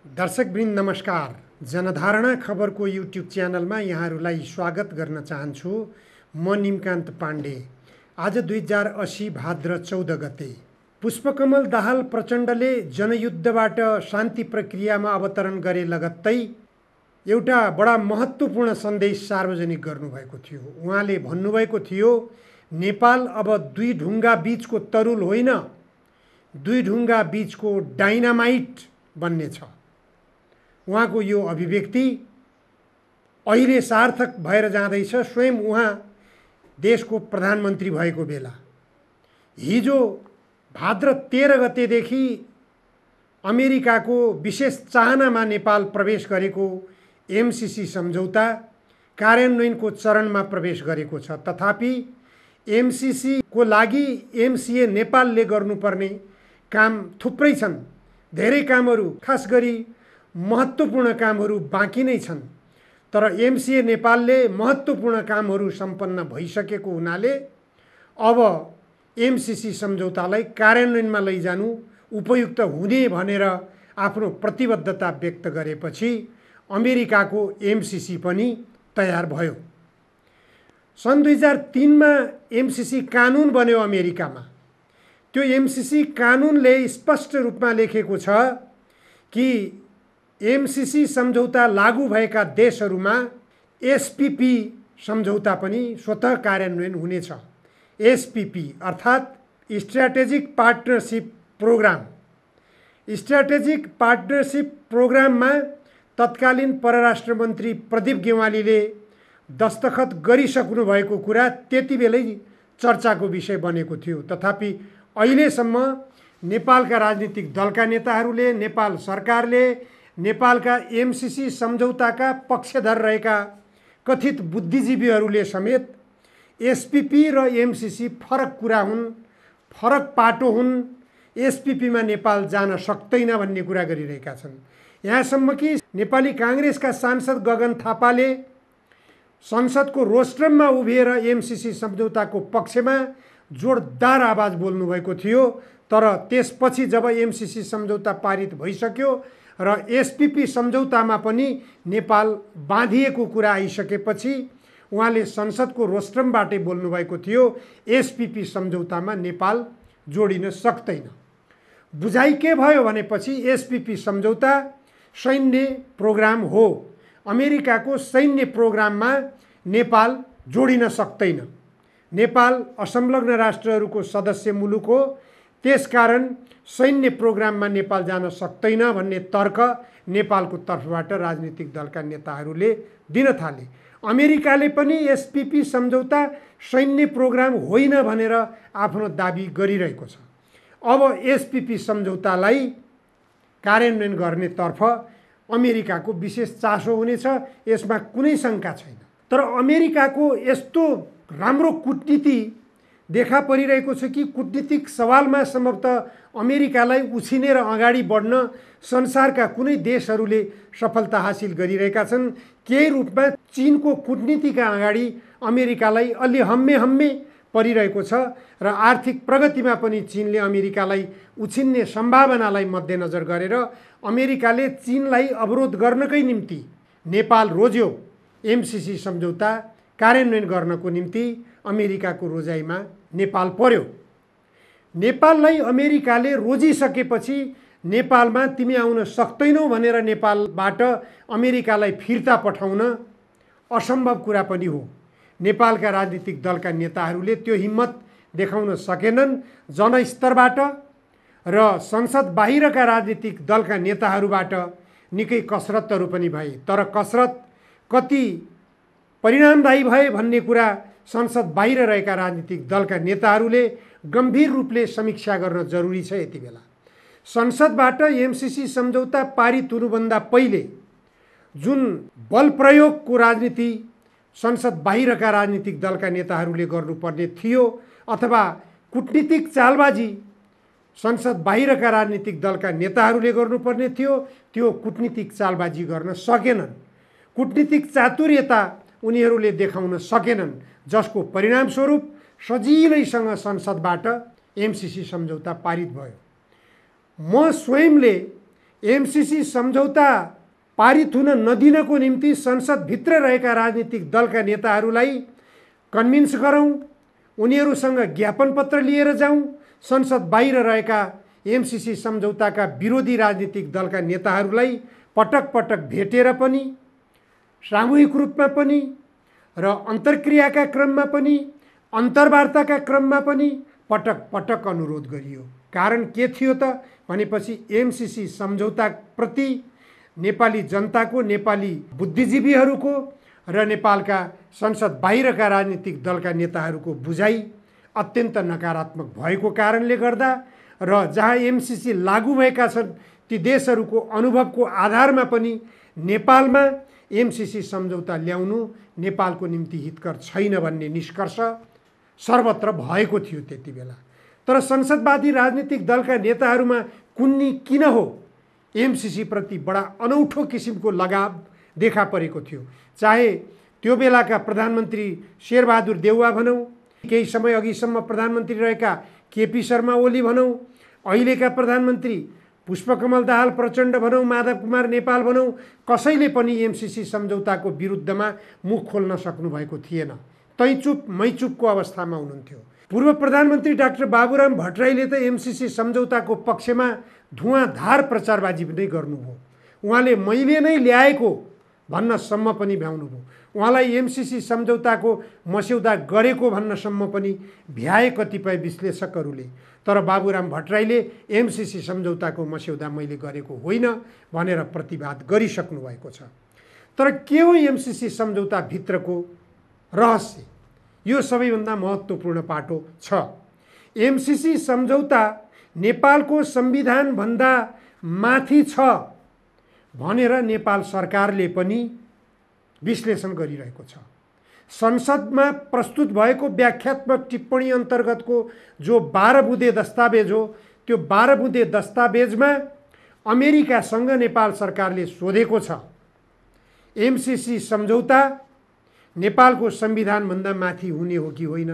दर्शकवृन्द नमस्कार। जनधारणा खबरको युट्युब च्यानलमा यहाँहरूलाई स्वागत गर्न चाहन्छु। म निमकान्त पाण्डे। आज 2080 भाद्र 14 गते पुष्पकमल दाहाल प्रचण्डले जनयुद्धबाट शान्ति प्रक्रियामा अवतरण गरे लगत्तै एउटा बडा महत्त्वपूर्ण सन्देश सार्वजनिक गर्नुभएको थियो। उहाँले भन्नुभएको थियो, नेपाल अब दुई ढुङ्गा बीचको तरुल होइन, दुई ढुङ्गा बीचको डाइनामाइट बन्नेछ। उहाँको यो अभिव्यक्ति अहिले सार्थक भएर जाँदैछ। स्वयं उहाँ देशको प्रधानमन्त्री भएको बेला हिजो भाद्र 13 गतेदेखि अमेरिकाको विशेष चाहनामा नेपाल प्रवेश गरेको एमसीसी सम्झौता कार्यान्वयनको चरणमा प्रवेश गरेको छ। तथापि एमसीसी को लागि एमसीए नेपालले गर्नुपर्ने काम थुप्रै छन्। धेरै कामहरू, खास गरी महत्त्वपूर्ण कामहरू बाँकी नै छन्। तर एमसीए नेपालले महत्त्वपूर्ण कामहरू सम्पन्न भइसकेको हुनाले अब एमसीसी सम्झौतालाई कार्यान्वयनमा लैजानु उपयुक्त हुने भनेर आफ्नो प्रतिबद्धता व्यक्त गरेपछि अमेरिकाको एमसीसी पनि तयार भयो। सन् 2003 मा एमसीसी कानुन बन्यो अमेरिकामा। त्यो एमसीसी कानुनले स्पष्ट रूपमा लेखेको छ कि एमसीसी सम्झौता लागू भएका देशहरूमा एसपीपी सम्झौता पनि स्वतः कार्यान्वयन हुनेछ। एसपीपी अर्थात् strategic partnership program. Strategic partnership प्रोग्राममा तत्कालीन परराष्ट्र मन्त्री प्रदीप गेवालीले दस्तखत गरिसक्नु भएको कुरा त्यति बेलै चर्चाको विषय बनेको थियो। तथापि अहिलेसम्म नेपालका राजनीतिक दलका नेताहरूले, नेपाल सरकारले, नेपालका एमसीसी सम्झौताका पक्षधर रहेका कथित बुद्धिजीवीहरूले समेत एसपीपी र एमसीसी फरक कुरा हुन्, फरक पाटो हुन्, एसपीपीमा नेपाल जान सक्दैन भन्ने कुरा गरिरहेका छन्। यहाँसम्म कि नेपाली काङ्ग्रेसका सांसद गगन थापाले संसदको रोस्ट्रममा उभिएर एमसीसी सम्झौताको पक्षमा जोरदार आवाज बोल्नुभएको थियो। तर त्यसपछि जब एमसीसी सम्झौता पारित भइसक्यो र एसपीपी सम्झौतामा पनि नेपाल बाँधिएको कुरा आइसकेपछि उहाँले संसदको रोस्ट्रमबाटै बोल्नुभएको थियो, एसपीपी सम्झौतामा नेपाल जोडिन सक्दैन। बुझाइ के भयो भनेपछि एसपीपी सम्झौता सैन्य प्रोग्राम हो। अमेरिकाको सैन्य प्रोग्राममा नेपाल जोडिन सक्दैन। नेपाल असंलग्न राष्ट्रहरूको सदस्य मुलुक हो, त्यसकारण सैन्य प्रोग्राममा नेपाल जान सक्दैन भन्ने तर्क नेपालको तर्फबाट राजनीतिक दलका नेताहरूले दिन थाले। अमेरिकाले पनि एसपीपी सम्झौता सैन्य प्रोग्राम होइन भनेर आफ्नो दाबी गरिरहेको छ। अब एसपीपी सम्झौतालाई कार्यान्वयन गर्नेतर्फ अमेरिकाको विशेष चासो हुनेछ, यसमा कुनै शङ्का छैन। तर अमेरिकाको यस्तो राम्रो कूटनीति देखा परिरहेको छ कि कूटनीतिक सवालमा सम्भवतः अमेरिकालाई उछिनेर अगाडि बढ्न संसारका कुनै देशहरूले सफलता हासिल गरिरहेका छन्। केही रूपमा चीनको कूटनीतिका अगाडि अमेरिकालाई अलि हम्मे परिरहेको छ र आर्थिक प्रगतिमा पनि चीनले अमेरिकालाई उछिन्ने सम्भावनालाई मध्यनजर गरेर अमेरिकाले चीनलाई अवरोध गर्नकै निम्ति नेपाल रोज्यो। एमसीसी सम्झौता कार्यान्वयन गर्नको निम्ति अमेरिकाको रोजाइमा नेपाल पर्यो। नेपाललाई अमेरिकाले रोजिसकेपछि नेपालमा तिमी आउन सक्दैनौ भनेर नेपालबाट अमेरिकालाई फिर्ता पठाउन असम्भव कुरा पनि हो। नेपालका राजनीतिक दलका नेताहरूले त्यो हिम्मत देखाउन सकेनन्। जनस्तरबाट र संसद बाहिरका राजनीतिक दलका नेताहरूबाट निकै कसरतहरू पनि भए। तर कसरत कति परिणामदायी भए भन्ने कुरा संसद बाहिर रहेका राजनीतिक दलका नेताहरूले गम्भीर रूपले समीक्षा गर्न जरुरी छ। यति बेला संसदबाट एमसीसी सम्झौता पारित हुनुभन्दा पहिले जुन बल प्रयोगको राजनीति संसद बाहिरका राजनीतिक दलका नेताहरूले गर्नुपर्ने थियो अथवा कूटनीतिक चालबाजी संसद बाहिरका राजनीतिक दलका नेताहरूले गर्नुपर्ने थियो, त्यो कूटनीतिक चालबाजी गर्न सकेनन्। कूटनीतिक चातुर्यता उनीहरूले देखाउन सकेनन्, जसको परिणामस्वरूप सजिलैसँग संसदबाट एमसीसी सम्झौता पारित भयो। म स्वयंले एमसीसी सम्झौता पारित हुन नदिनको निम्ति संसदभित्र रहेका राजनीतिक दलका नेताहरूलाई कन्भिन्स गरौँ, उनीहरूसँग ज्ञापन पत्र लिएर जाउँ। संसद बाहिर रहेका एमसीसी सम्झौताका विरोधी राजनीतिक दलका नेताहरूलाई पटक पटक भेटेर पनि, सामूहिक रूपमा पनि र अन्तर्क्रियाका क्रममा पनि, अन्तर्वार्ताका क्रममा पनि पटक पटक अनुरोध गरियो। कारण के थियो त भनेपछि एमसीसी सम्झौताप्रति नेपाली जनताको, नेपाली बुद्धिजीवीहरूको र नेपालका संसद बाहिरका राजनीतिक दलका नेताहरूको बुझाइ अत्यन्त नकारात्मक भएको कारणले गर्दा र जहाँ एमसीसी लागू भएका छन् ती देशहरूको अनुभवको आधारमा पनि नेपालमा एमसीसी सम्झौता ल्याउनु नेपालको निम्ति हितकर छैन भन्ने निष्कर्ष सर्वत्र भएको थियो त्यति बेला। तर संसदवादी राजनीतिक दलका नेताहरूमा कुन्नी किन हो एमसीसी प्रति बडा अनौठो किसिमको लगाव देखा परेको थियो। चाहे त्यो बेलाका प्रधानमन्त्री शेरबहादुर देउवा भनौँ, केही समय अघिसम्म प्रधानमन्त्री रहेका केपी शर्मा ओली भनौँ, अहिलेका प्रधानमन्त्री पुष्पकमल दाहाल प्रचण्ड भनौँ, माधव कुमार नेपाल भनौँ, कसैले पनि एमसीसी सम्झौताको विरुद्धमा मुख खोल्न सक्नुभएको थिएन। तैचुप मैचुपको अवस्थामा हुनुहुन्थ्यो। पूर्व प्रधानमन्त्री डाक्टर बाबुराम भट्टराईले त एमसीसी सम्झौताको पक्षमा धुवाँधार प्रचारबाजी नै गर्नुभयो। उहाँले मैले नै ल्याएको भन्नसम्म पनि भ्याउनुभयो। उहाँलाई एमसीसी सम्झौताको मस्यौदा गरेको भन्नसम्म पनि भ्याए कतिपय विश्लेषकहरूले। तर बाबुराम भट्टराईले एमसीसी सम्झौताको मस्यौदा मैले गरेको होइन भनेर प्रतिवाद गरिसक्नु भएको छ। तर के हो एमसीसी सम्झौताभित्रको रहस्य? यो सबैभन्दा महत्त्वपूर्ण पाटो छ। एमसीसी सम्झौता नेपालको संविधानभन्दा माथि छ भनेर नेपाल सरकारले पनि विश्लेषण गरिरहेको छ। संसदमा प्रस्तुत भएको व्याख्यात्मक टिप्पणी अन्तर्गतको जो 12 बुँदे दस्तावेज हो, त्यो 12 बुँदे दस्तावेजमा अमेरिकासँग नेपाल सरकारले सोधेको छ, एमसीसी सम्झौता नेपालको संविधानभन्दा माथि हुने हो कि होइन।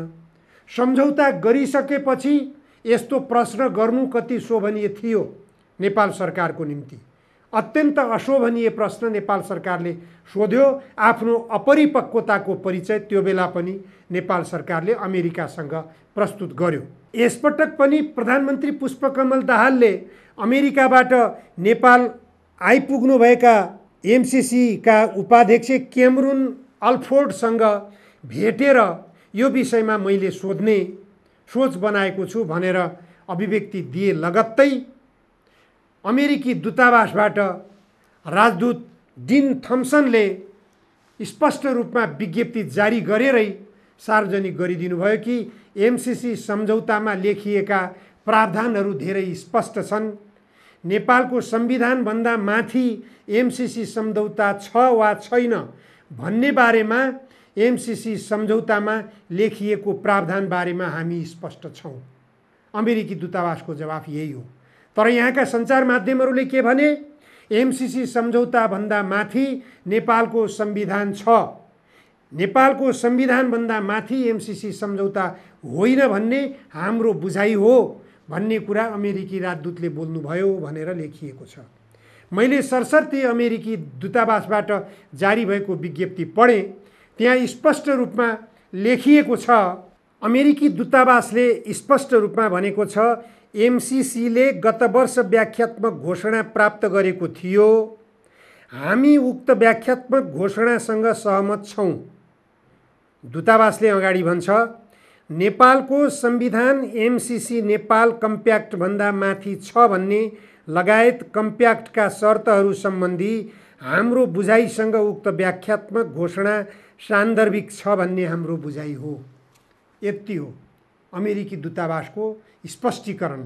सम्झौता गरिसकेपछि यस्तो प्रश्न गर्नु कति शोभनीय थियो नेपाल सरकारको निम्ति। अत्यन्त अशोभनीय प्रश्न नेपाल सरकारले सोध्यो। आफ्नो अपरिपक्वताको परिचय त्यो बेला पनि नेपाल सरकारले अमेरिकासँग प्रस्तुत गर्यो। यसपटक पनि प्रधानमन्त्री पुष्पकमल दाहालले अमेरिकाबाट नेपाल आइपुग्नुभएका एमसीसीका उपाध्यक्ष केमरुन अल्फोर्डसँग भेटेर यो विषयमा मैले सोध्ने सोच बनाएको छु भनेर अभिव्यक्ति दिए लगत्तै अमेरिकी दूतावासबाट राजदूत डिन थम्सनले स्पष्ट रूपमा विज्ञप्ति जारी गरेरै सार्वजनिक गरिदिनु भयो कि एमसीसी सम्झौतामा लेखिएका प्रावधानहरू धेरै स्पष्ट छन्। नेपालको संविधानभन्दा माथि एमसीसी सम्झौता छ वा छैन भन्ने बारेमा एमसीसी सम्झौतामा लेखिएको प्रावधान बारेमा हामी स्पष्ट छौँ। अमेरिकी दूतावासको जवाफ यही हो। तर यहाँका सञ्चार माध्यमहरूले के भने, एमसीसी सम्झौताभन्दा माथि नेपालको संविधान छ, नेपालको संविधानभन्दा माथि एमसीसी सम्झौता होइन भन्ने हाम्रो बुझाइ हो भन्ने कुरा अमेरिकी राजदूतले बोल्नुभयो भनेर लेखिएको छ। मैले सरसर्ती अमेरिकी दूतावासबाट जारी भएको विज्ञप्ति पढेँ। त्यहाँ स्पष्ट रूपमा लेखिएको छ, अमेरिकी दूतावासले स्पष्ट रूपमा भनेको छ, एमसीसीले गत वर्ष व्याख्यात्मक घोषणा प्राप्त गरेको थियो। हामी उक्त व्याख्यात्मक घोषणासँग सहमत छौँ। दूतावासले अगाडि भन्छ, नेपालको संविधान एमसीसी नेपाल कम्प्याक्टभन्दा माथि छ भन्ने लगायत कम्प्याक्टका शर्तहरू सम्बन्धी हाम्रो बुझाइसँग उक्त व्याख्यात्मक घोषणा सान्दर्भिक छ भन्ने हाम्रो बुझाइ हो। यति हो अमेरिकी दूतावासको स्पष्टीकरण।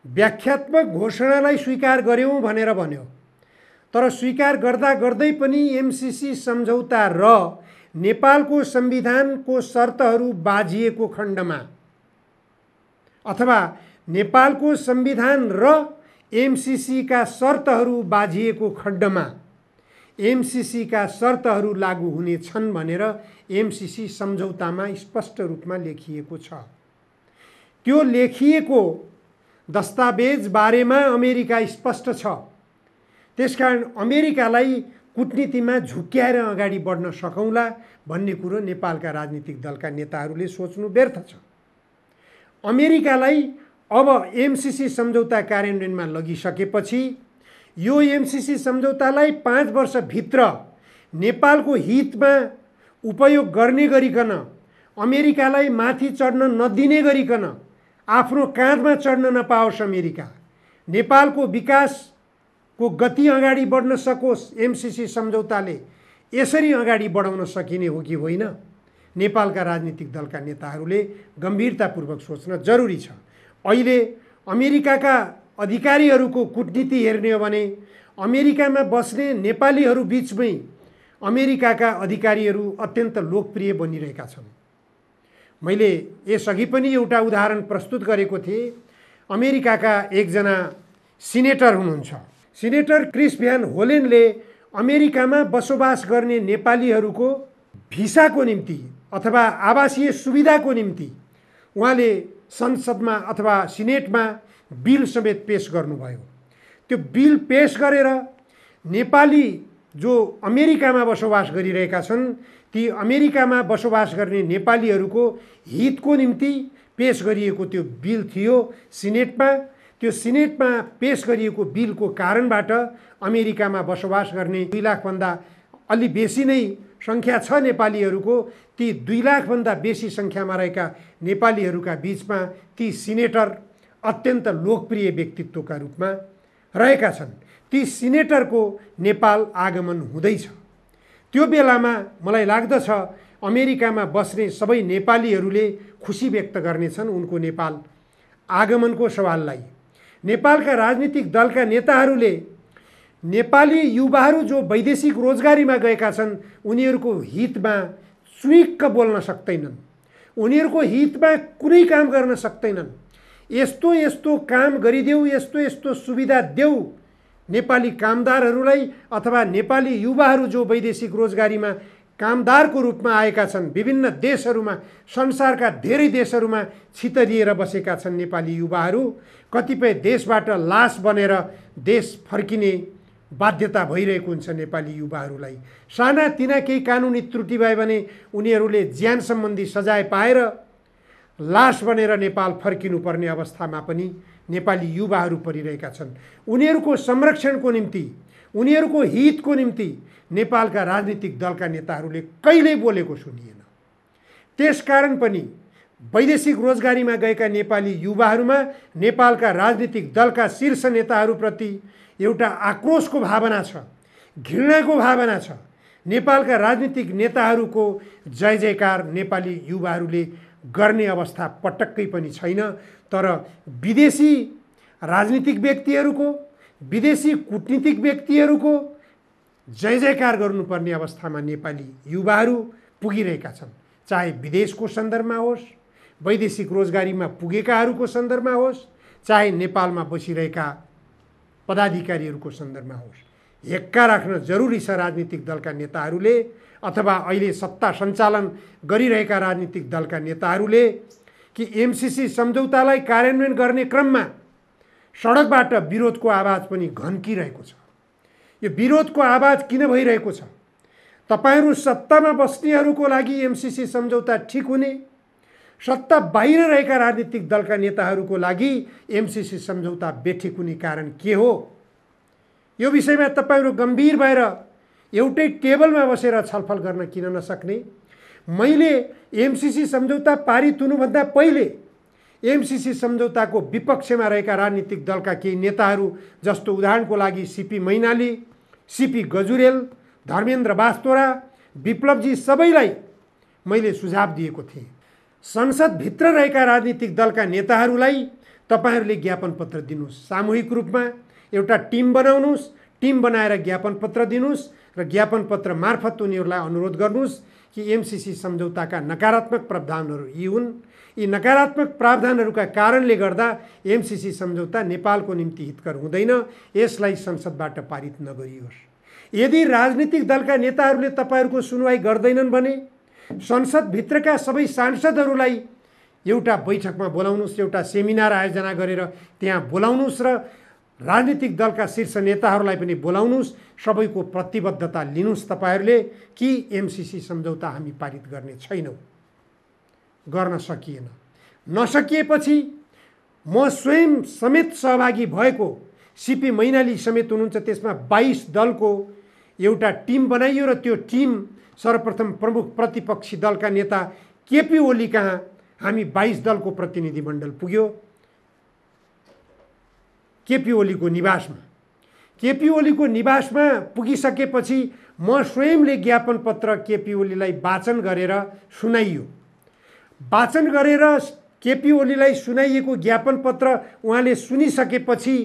व्याख्यात्मक घोषणालाई स्वीकार गर्यौँ भनेर भन्यो, तर स्वीकार गर्दा गर्दै पनि एमसीसी सम्झौता र नेपालको संविधानको शर्तहरू बाझिएको खण्डमा अथवा नेपालको संविधान र एमसीसीका शर्तहरू बाझिएको खण्डमा एमसीसीका शर्तहरू लागू हुने छन् भनेर एमसीसी सम्झौतामा स्पष्ट रूपमा लेखिएको छ। त्यो लेखिएको दस्तावेज बारेमा अमेरिका स्पष्ट छ। त्यसकारण अमेरिकालाई कूटनीतिमा झुक्क्याएर अगाडि बढ्न सकौँला भन्ने कुरो नेपालका राजनीतिक दलका नेताहरूले सोच्नु व्यर्थ छ। अमेरिकालाई अब एमसीसी सम्झौता कार्यान्वयनमा लगिसकेपछि यो एमसीसी सम्झौतालाई 5 वर्षभित्र नेपालको हितमा उपयोग गर्ने गरिकन, अमेरिकालाई माथि चढ्न नदिने गरिकन, आफ्नो काँधमा चढ्न नपाओस् अमेरिका, नेपालको विकासको गति अगाडि बढ्न सकोस् एमसीसी सम्झौताले, यसरी अगाडि बढाउन सकिने हो कि होइन, नेपालका राजनीतिक दलका नेताहरूले गम्भीरतापूर्वक सोच्न जरुरी छ। अहिले अमेरिकाका अधिकारीहरूको कूटनीति हेर्ने हो भने अमेरिकामा बस्ने नेपालीहरू बीचमै अमेरिकाका अधिकारीहरू अत्यन्त लोकप्रिय बनिरहेका छन्। मैले यसअघि पनि एउटा उदाहरण प्रस्तुत गरेको थिएँ। अमेरिकाका एकजना सिनेटर हुनुहुन्छ, सिनेटर क्रिस भ्यान होलेनले अमेरिकामा बसोबास गर्ने नेपालीहरूको भिसाको निम्ति अथवा आवासीय सुविधाको निम्ति उहाँले संसदमा अथवा सिनेटमा बिल समेत पेश गर्नुभयो। त्यो बिल पेश गरेर नेपाली जो अमेरिकामा बसोबास गरिरहेका छन् ती अमेरिकामा बसोबास गर्ने नेपालीहरूको हितको निम्ति पेश गरिएको त्यो बिल थियो सिनेटमा। त्यो सिनेटमा पेश गरिएको बिलको कारणबाट अमेरिकामा बसोबास गर्ने 2 लाखभन्दा अलि बेसी नै सङ्ख्या छ नेपालीहरूको। ती 2 लाखभन्दा बेसी सङ्ख्यामा रहेका नेपालीहरूका बिचमा ती सिनेटर अत्यन्त लोकप्रिय व्यक्तित्वका रूपमा रहेका छन्। ती सिनेटरको नेपाल आगमन हुँदैछ। त्यो बेलामा मलाई लाग्दछ अमेरिकामा बस्ने सबै नेपालीहरूले खुसी व्यक्त गर्नेछन् उनको नेपाल आगमनको सवाललाई। नेपालका राजनीतिक दलका नेताहरूले नेपाली युवाहरू जो वैदेशिक रोजगारीमा गएका छन् उनीहरूको हितमा चुइक्क बोल्न सक्दैनन्, उनीहरूको हितमा कुनै काम गर्न सक्दैनन्। यस्तो यस्तो काम गरिदेऊ, यस्तो यस्तो सुविधा देऊ नेपाली कामदारहरूलाई अथवा नेपाली युवाहरू जो वैदेशिक रोजगारीमा कामदारको रूपमा आएका छन्, विभिन्न देशहरूमा, संसारका धेरै देशहरूमा छितरिएर बसेका छन् नेपाली युवाहरू। कतिपय देशबाट लास बनेर देश फर्किने बाध्यता भइरहेको हुन्छ नेपाली युवाहरूलाई। सानातिना केही कानुनी त्रुटि भयो भने उनीहरूले ज्यान सम्बन्धी सजाय पाएर लास बनेर नेपाल फर्किनुपर्ने अवस्थामा पनि नेपाली युवाहरू परिरहेका छन्। उनीहरूको संरक्षणको निम्ति, उनीहरूको हितको निम्ति नेपालका राजनीतिक दलका नेताहरूले कहिल्यै बोलेको सुनिएन। त्यसकारण पनि वैदेशिक रोजगारीमा गएका नेपाली युवाहरूमा नेपालका राजनीतिक दलका शीर्ष नेताहरूप्रति एउटा आक्रोशको भावना छ, घृणाको भावना छ। नेपालका राजनीतिक नेताहरूको जय जयकार नेपाली युवाहरूले गर्ने अवस्था पटक्कै पनि छैन। तर विदेशी राजनीतिक व्यक्तिहरूको, विदेशी कूटनीतिक व्यक्तिहरूको जय जयकार गर्नुपर्ने अवस्थामा नेपाली युवाहरू पुगिरहेका छन्। चाहे विदेशको सन्दर्भमा होस्, वैदेशिक रोजगारीमा पुगेकाहरूको सन्दर्भमा होस्, चाहे नेपालमा बसिरहेका पदाधिकारीहरूको सन्दर्भमा होस्। हेक्का राख्न जरुरी छ राजनीतिक दलका नेताहरूले अथवा अहिले सत्ता सञ्चालन गरिरहेका राजनीतिक दलका नेताहरूले कि एमसीसी सम्झौतालाई कार्यान्वयन गर्ने क्रममा सडकबाट विरोधको आवाज पनि घन्किरहेको छ। यो विरोधको आवाज किन भइरहेको छ? तपाईहरू सत्तामा बस्नेहरूको लागि एमसीसी सम्झौता ठिक हुने, सत्ता बाहिर रहेका राजनीतिक दलका नेताहरूको लागि एमसीसी सम्झौता बेठिक हुने कारण के हो? यो विषयमा तपाईहरू गम्भीर भएर एउटै टेबलमा बसेर छलफल गर्न किन नसक्ने? मैले एमसीसी सम्झौता पारित हुनुभन्दा पहिले एमसीसी सम्झौताको विपक्षमा रहेका राजनीतिक दलका केही नेताहरू जस्तो उदाहरणको लागि सीपी मैनाली, सीपी गजुरेल, धर्मेन्द्र बास्तोरा, विप्लवजी सबैलाई मैले सुझाव दिएको थिएँ। संसदभित्र रहेका राजनीतिक दलका नेताहरूलाई तपाईहरूले ज्ञापन पत्र दिनुहोस्, सामूहिक रूपमा एउटा टिम बनाउनुहोस्, टिम बनाएर ज्ञापन पत्र दिनुहोस् र ज्ञापन पत्र मार्फत उनीहरूलाई अनुरोध गर्नुहोस् कि एमसीसी सम्झौताका नकारात्मक प्रावधानहरू यी हुन्, यी नकारात्मक प्रावधानहरूका कारणले गर्दा एमसीसी सम्झौता नेपालको निम्ति हितकर हुँदैन, यसलाई संसदबाट पारित नगरियोस्। यदि राजनीतिक दलका नेताहरूले तपाईहरूको सुनवाई गर्दैनन् भने संसदभित्रका सबै सांसदहरूलाई एउटा बैठकमा बोलाउनुहोस्, एउटा सेमिनार आयोजना गरेर त्यहाँ बोलाउनुहोस् र राजनीतिक दलका शीर्ष नेताहरूलाई पनि बोलाउनुहोस्, सबैको प्रतिबद्धता लिनुहोस् तपाईँहरूले कि एमसीसी सम्झौता हामी पारित गर्ने छैनौँ। गर्न सकिएन। नसकिएपछि म स्वयं समेत सहभागी भएको सिपी मैनाली समेत हुनुहुन्छ, त्यसमा 22 दलको एउटा टिम बनाइयो र त्यो टिम सर्वप्रथम प्रमुख प्रतिपक्षी दलका नेता केपी ओली कहाँ हामी 22 दलको प्रतिनिधिमण्डल पुग्यो केपी ओलीको निवासमा। केपी ओलीको निवासमा पुगिसकेपछि म स्वयंले ज्ञापन पत्र केपी ओलीलाई वाचन गरेर सुनाइयो। वाचन गरेर केपी ओलीलाई सुनाइएको ज्ञापन पत्र उहाँले सुनिसकेपछि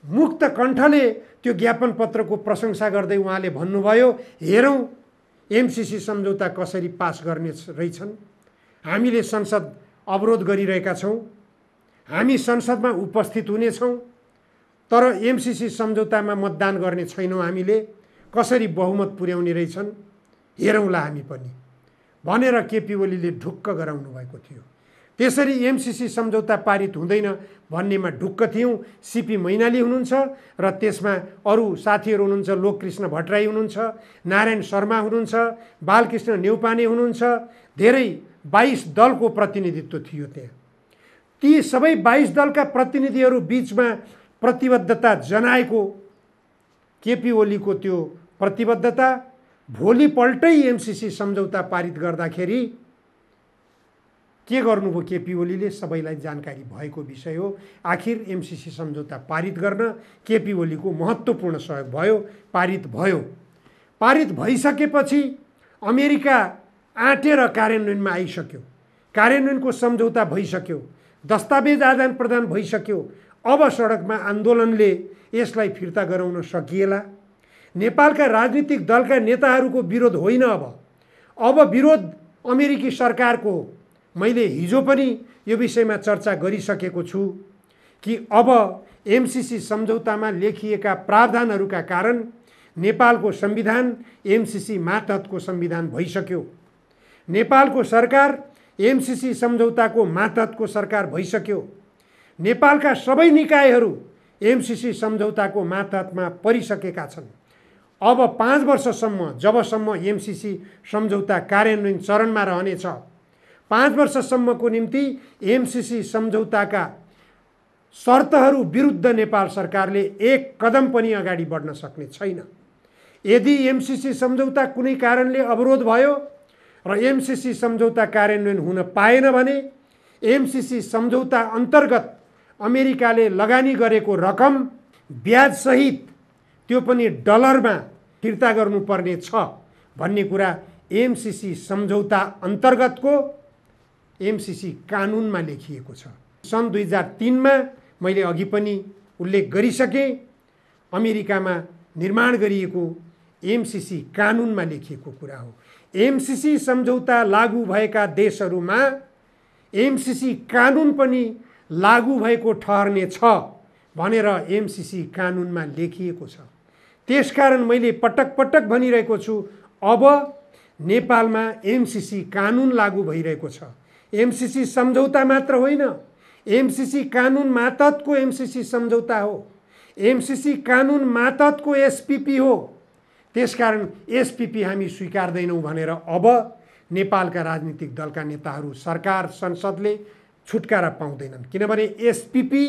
मुक्त कण्ठले त्यो ज्ञापन पत्रको प्रशंसा गर्दै उहाँले भन्नुभयो, हेरौँ एमसीसी सम्झौता कसरी पास गर्ने रहेछन्। हामीले संसद अवरोध गरिरहेका छौँ, हामी संसदमा उपस्थित हुनेछौँ, तर एमसीसी सम्झौतामा मतदान गर्ने छैनौँ, हामीले कसरी बहुमत पुर्याउने रहेछन् हेरौँला हामी पनि भनेर केपी ओलीले ढुक्क गराउनु भएको थियो। त्यसरी एमसीसी सम्झौता पारित हुँदैन भन्नेमा ढुक्क थियौँ। सिपी मैनाली हुनुहुन्छ र त्यसमा अरू साथीहरू हुनुहुन्छ, लोककृष्ण भट्टराई हुनुहुन्छ, नारायण शर्मा हुनुहुन्छ, बालकृष्ण नेउपाने हुनुहुन्छ, धेरै 22 दलको प्रतिनिधित्व थियो त्यहाँ। ती सबै 22 दलका प्रतिनिधिहरू बीचमा प्रतिबद्धता जनाएको केपी ओलीको त्यो प्रतिबद्धता भोलिपल्टै एमसीसी सम्झौता पारित गर्दाखेरि के गर्नुभयो केपी ओलीले सबैलाई जानकारी भएको विषय हो। आखिर एमसीसी सम्झौता पारित गर्न केपी ओलीको महत्त्वपूर्ण सहयोग भयो, पारित भयो। पारित भइसकेपछि अमेरिका आँटेर कार्यान्वयनमा आइसक्यो, कार्यान्वयनको सम्झौता भइसक्यो, दस्तावेज आदान प्रदान भइसक्यो। अब सडकमा आन्दोलनले यसलाई फिर्ता गराउन सकिएला। नेपालका राजनीतिक दलका नेताहरूको विरोध होइन, अब विरोध अमेरिकी सरकारको हो। मैले हिजो पनि यो विषयमा चर्चा गरिसकेको छु कि अब एमसीसी सम्झौतामा लेखिएका प्रावधानहरूका कारण नेपालको संविधान एमसीसी मातहतको संविधान भइसक्यो। नेपालको सरकार एमसीसी सम्झौताको मातहतको सरकार भइसक्यो। नेपालका सबै निकायहरू एमसीसी सम्झौताको मातहतमा परिसकेका छन्। अब 5 वर्षसम्म, जबसम्म एमसीसी सम्झौता कार्यान्वयन चरणमा रहनेछ, 5 वर्षसम्मको निम्ति एमसीसी सम्झौताका शर्तहरू विरुद्ध नेपाल सरकारले एक कदम पनि अगाडि बढ्न सक्ने छैन। यदि एमसीसी सम्झौता कुनै कारणले अवरोध भयो र एमसीसी सम्झौता कार्यान्वयन हुन पाएन भने एमसीसी सम्झौता अन्तर्गत अमेरिकाले लगानी गरेको रकम ब्याजसहित त्यो पनि डलरमा फिर्ता गर्नुपर्ने छ भन्ने कुरा एमसीसी सम्झौता अन्तर्गतको एमसीसी कानुनमा लेखिएको छ। सन् 2003मा मैले अघि पनि उल्लेख गरिसकेँ, अमेरिकामा निर्माण गरिएको एमसीसी कानुनमा लेखिएको कुरा हो। एमसीसी सम्झौता लागू भएका देशहरूमा एमसीसी कानुन पनि लागू भएको ठहर्ने छ भनेर एमसीसी कानुनमा लेखिएको छ। त्यसकारण मैले पटक पटक भनिरहेको छु, अब नेपालमा एमसीसी कानुन लागू भइरहेको छ। एमसीसी सम्झौता मात्र होइन, एमसीसी कानुन मातहतको एमसीसी सम्झौता हो, एमसीसी कानुन मातहतको एसपीपी हो। त्यसकारण एसपीपी हामी स्वीकार्दैनौँ भनेर अब नेपालका राजनीतिक दलका नेताहरू, सरकार, संसदले छुटकारा पाउँदैनन्। किनभने एसपीपी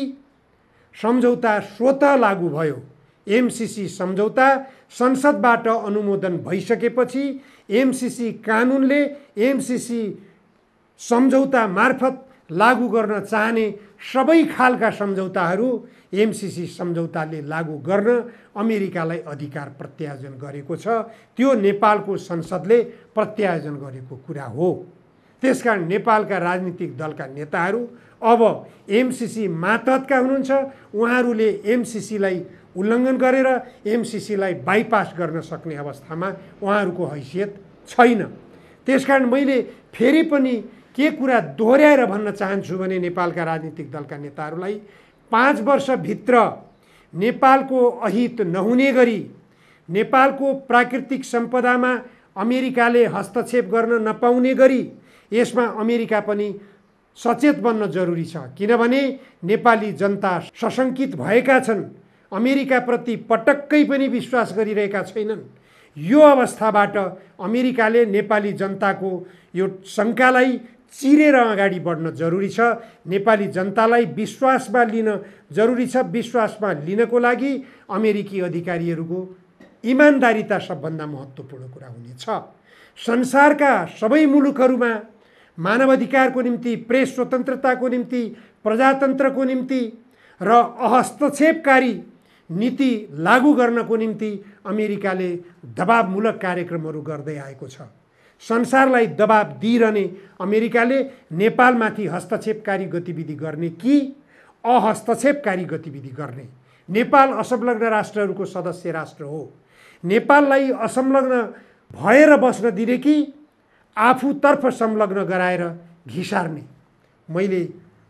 सम्झौता स्वतः लागू भयो। एमसीसी सम्झौता संसदबाट अनुमोदन भइसकेपछि एमसीसी कानुनले एमसीसी सम्झौता मार्फत लागू गर्न चाहने सबै खालका सम्झौताहरू एमसीसी सम्झौताले लागू गर्न अमेरिकालाई अधिकार प्रत्यायोजन गरेको छ। त्यो नेपालको संसदले प्रत्यायोजन गरेको कुरा हो। त्यसकारण नेपालका राजनीतिक दलका नेताहरू अब एमसीसी मातहतका हुनुहुन्छ, उहाँहरूले एमसीसीलाई उल्लङ्घन गरेर एमसीसीलाई बाइपास गर्न सक्ने अवस्थामा उहाँहरूको हैसियत छैन। त्यसकारण मैले फेरि पनि के कुरा दोहोऱ्याएर भन्न चाहन्छु भने नेपालका राजनीतिक दलका नेताहरूलाई 5 वर्षभित्र नेपालको अहित नहुने गरी, नेपालको प्राकृतिक सम्पदामा अमेरिकाले हस्तक्षेप गर्न नपाउने गरी यसमा अमेरिका पनि सचेत बन्न जरुरी छ। किनभने नेपाली जनता सशङ्कित भएका छन्। अमेरिकाप्रति पटक्कै पनि विश्वास गरिरहेका छैनन्। यो अवस्थाबाट अमेरिकाले नेपाली जनताको यो शङ्कालाई चिरेर अगाडि बढ्न जरुरी छ। नेपाली जनतालाई विश्वासमा लिन जरुरी छ। विश्वासमा लिनको लागि अमेरिकी अधिकारीहरूको इमान्दारिता सबभन्दा महत्त्वपूर्ण कुरा हुनेछ। संसारका सबै मुलुकहरूमा मानवाधिकारको निम्ति, प्रेस स्वतन्त्रताको निम्ति, प्रजातन्त्रको निम्ति र अहस्तक्षेपकारी नीति लागू गर्नको निम्ति अमेरिकाले दबावमूलक कार्यक्रमहरू गर्दै आएको छ। संसारलाई दबाब दिइरहने अमेरिकाले नेपालमाथि हस्तक्षेपकारी गतिविधि गर्ने कि अहस्तक्षेपकारी गतिविधि गर्ने? नेपाल असंलग्न राष्ट्रहरूको सदस्य राष्ट्र हो। नेपाललाई असंलग्न भएर बस्न दिने कि आफूतर्फ संलग्न गराएर घिसार्ने? मैले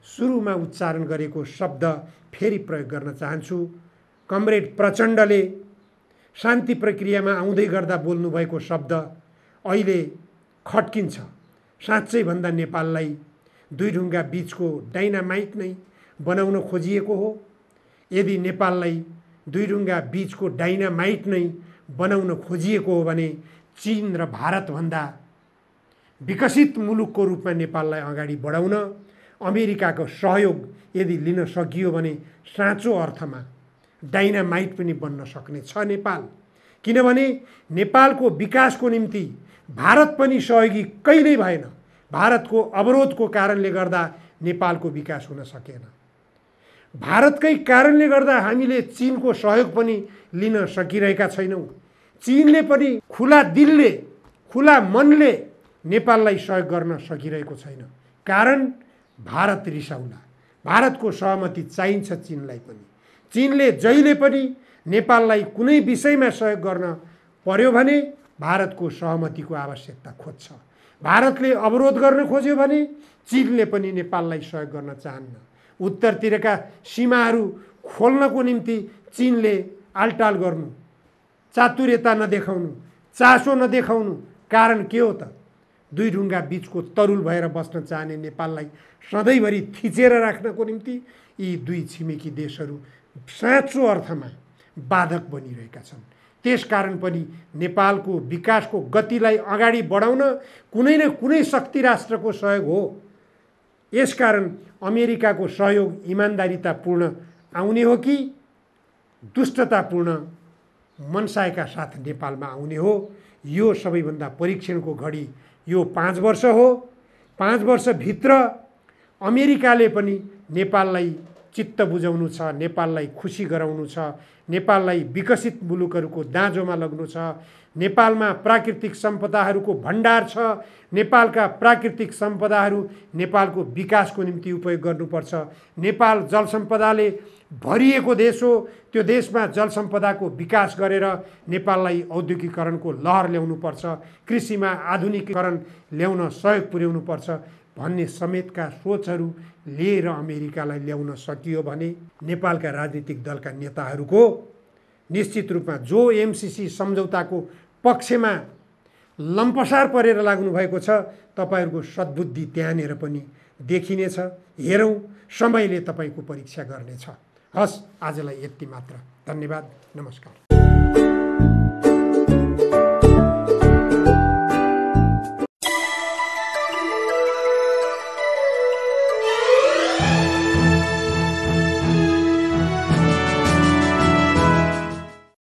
सुरुमा उच्चारण गरेको शब्द फेरि प्रयोग गर्न चाहन्छु। कमरेड प्रचण्डले शान्ति प्रक्रियामा आउँदै गर्दा बोल्नुभएको शब्द अहिले खट्किन्छ। साँच्चै भन्दा नेपाललाई दुई ढुङ्गा बीचको डाइनामाइट नै बनाउन खोजिएको हो। यदि नेपाललाई दुई ढुङ्गा बीचको डाइनामाइट नै बनाउन खोजिएको हो भने चीन र भारतभन्दा विकसित मुलुकको रूपमा नेपाललाई अगाडि बढाउन अमेरिकाको सहयोग यदि लिन सकियो भने साँचो अर्थमा डाइनामाइट पनि बन्न सक्ने छ नेपाल। किनभने नेपालको विकासको निम्ति भारत पनि सहयोगी कहिल्यै भएन। भारतको अवरोधको कारणले गर्दा नेपालको विकास हुन सकेन। भारतकै कारणले गर्दा हामीले चीनको सहयोग पनि लिन सकिरहेका छैनौँ। चीनले पनि खुला दिलले, खुला मनले नेपाललाई सहयोग गर्न सकिरहेको छैन। कारण भारत रिसाउला। भारतको सहमति चाहिन्छ चीनलाई पनि। चीनले जहिले पनि नेपाललाई कुनै विषयमा सहयोग गर्न पर्यो भने भारतको सहमतिको आवश्यकता खोज्छ। भारतले अवरोध गर्न खोज्यो भने चीनले पनि नेपाललाई सहयोग गर्न चाहन्न। उत्तरतिरका सीमाहरू खोल्नको निम्ति चीनले आलटाल गर्नु, चातुर्यता नदेखाउनु, चासो नदेखाउनु कारण के हो त? दुई ढुङ्गा बीचको तरुल भएर बस्न चाहने नेपाललाई सधैँभरि थिचेर राख्नको निम्ति यी दुई छिमेकी देशहरू साँचो अर्थमा बाधक बनिरहेका छन्। त्यसकारण पनि नेपालको विकासको गतिलाई अगाडि बढाउन कुनै न कुनै शक्ति राष्ट्रको सहयोग हो। यसकारण अमेरिकाको सहयोग इमान्दारितापूर्ण आउने हो कि दुष्टतापूर्ण मनसायका साथ नेपालमा आउने हो? यो सबैभन्दा परीक्षणको घडी यो 5 वर्ष हो। 5 वर्षभित्र अमेरिकाले पनि नेपाललाई चित्त बुझाउनु छ, नेपाललाई खुसी गराउनु छ, नेपाललाई विकसित मुलुकहरूको दाँजोमा लग्नु छ। नेपालमा प्राकृतिक सम्पदाहरूको भण्डार छ। नेपालका प्राकृतिक सम्पदाहरू नेपालको विकासको निम्ति उपयोग गर्नुपर्छ। नेपाल जल सम्पदाले भरिएको देश हो। त्यो देशमा जल सम्पदाको विकास गरेर नेपाललाई औद्योगिकरणको लहर ल्याउनुपर्छ। कृषिमा आधुनिकीकरण ल्याउन सहयोग पुर्याउनुपर्छ भन्ने समेतका सोचहरू लिएर अमेरिकालाई ल्याउन सकियो भने नेपालका राजनीतिक दलका नेताहरूको निश्चित रूपमा जो एमसीसी सम्झौताको पक्षमा लम्पसार परेर लाग्नु भएको छ, तपाईहरूको सद्बुद्धि त्यहाँनिर पनि देखिनेछ। हेरौँ, समयले तपाईँको परीक्षा गर्नेछ। हस्, आजलाई यति मात्र। धन्यवाद, नमस्कार।